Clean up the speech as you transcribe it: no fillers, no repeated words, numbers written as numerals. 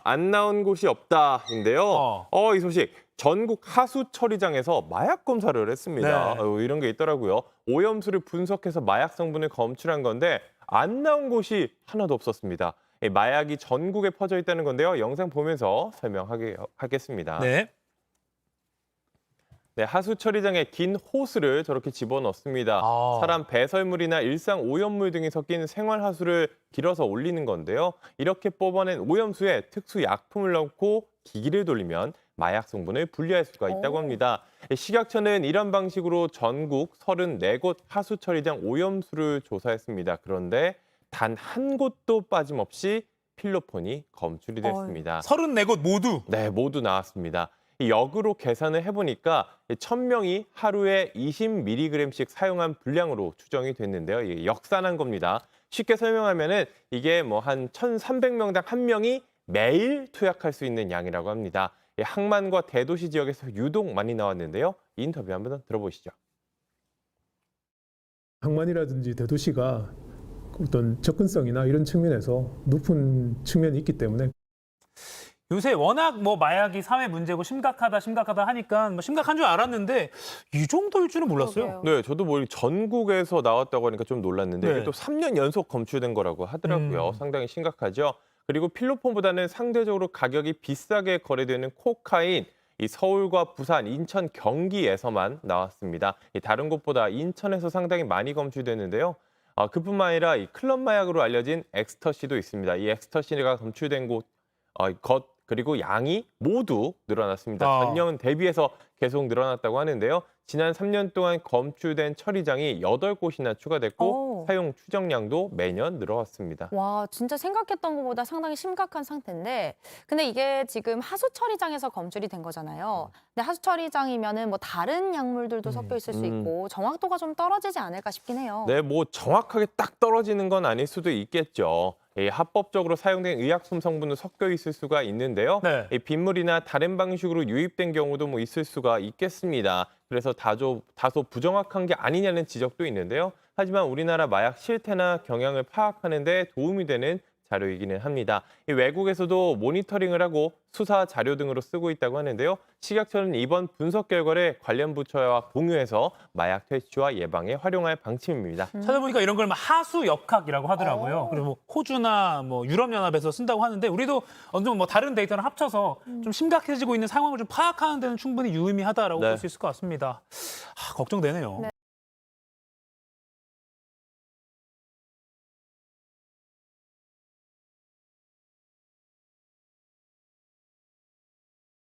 안 나온 곳이 없다인데요. 이 소식. 전국 하수 처리장에서 마약 검사를 했습니다. 네. 이런 게 있더라고요. 오염수를 분석해서 마약 성분을 검출한 건데 안 나온 곳이 하나도 없었습니다. 이 마약이 전국에 퍼져 있다는 건데요. 영상 보면서 설명하겠습니다. 네. 네, 하수 처리장에 긴 호스를 저렇게 집어넣습니다. 아. 사람 배설물이나 일상 오염물 등이 섞인 생활하수를 길어서 올리는 건데요. 이렇게 뽑아낸 오염수에 특수 약품을 넣고 기기를 돌리면 마약 성분을 분리할 수가 있다고 합니다. 식약처는 이런 방식으로 전국 34곳 하수 처리장 오염수를 조사했습니다. 그런데 단 한 곳도 빠짐없이 필로폰이 검출이 됐습니다. 34곳 모두. 네, 모두 나왔습니다. 이 역으로 계산을 해보니까 1,000명이 하루에 20mg씩 사용한 분량으로 추정이 됐는데요. 이게 역산한 겁니다. 쉽게 설명하면은 이게 뭐 한 1,300명당 한 명이 매일 투약할 수 있는 양이라고 합니다. 이 항만과 대도시 지역에서 유독 많이 나왔는데요. 이 인터뷰 한번 들어보시죠. 항만이라든지 대도시가 어떤 접근성이나 이런 측면에서 높은 측면이 있기 때문에 요새 워낙 뭐 마약이 사회 문제고 심각하다 하니까 뭐 심각한 줄 알았는데 이 정도일 줄은 몰랐어요. 네, 저도 뭐 전국에서 나왔다고 하니까 좀 놀랐는데 네. 이게 또 3년 연속 검출된 거라고 하더라고요. 상당히 심각하죠. 그리고 필로폰보다는 상대적으로 가격이 비싸게 거래되는 코카인, 이 서울과 부산, 인천, 경기에서만 나왔습니다. 이 다른 곳보다 인천에서 상당히 많이 검출됐는데요. 그뿐만 아니라 이 클럽 마약으로 알려진 엑스터시도 있습니다. 이 엑스터시가 검출된 것 그리고 양이 모두 늘어났습니다. 전년 대비해서 계속 늘어났다고 하는데요. 지난 3년 동안 검출된 처리장이 8곳이나 추가됐고 사용 추정량도 매년 늘어왔습니다. 와, 진짜 생각했던 것보다 상당히 심각한 상태인데, 근데 이게 지금 하수 처리장에서 검출이 된 거잖아요. 근데 하수 처리장이면은 뭐 다른 약물들도 섞여 있을 수 있고 정확도가 좀 떨어지지 않을까 싶긴 해요. 네, 뭐 정확하게 딱 떨어지는 건 아닐 수도 있겠죠. 합법적으로 사용된 의약품 성분도 섞여 있을 수가 있는데요. 네. 빗물이나 다른 방식으로 유입된 경우도 뭐 있을 수가 있겠습니다. 그래서 다소 부정확한 게 아니냐는 지적도 있는데요. 하지만 우리나라 마약 실태나 경향을 파악하는 데 도움이 되는 자료이기는 합니다. 외국에서도 모니터링을 하고 수사 자료 등으로 쓰고 있다고 하는데요. 식약처는 이번 분석 결과를 관련 부처와 공유해서 마약 퇴치와 예방에 활용할 방침입니다. 찾아보니까 이런 걸 하수 역학이라고 하더라고요. 그리고 뭐 호주나 뭐 유럽연합에서 쓴다고 하는데 우리도 어느 정도 뭐 다른 데이터를 합쳐서 좀 심각해지고 있는 상황을 좀 파악하는 데는 충분히 유의미하다라고 네. 볼 수 있을 것 같습니다. 걱정되네요. 네.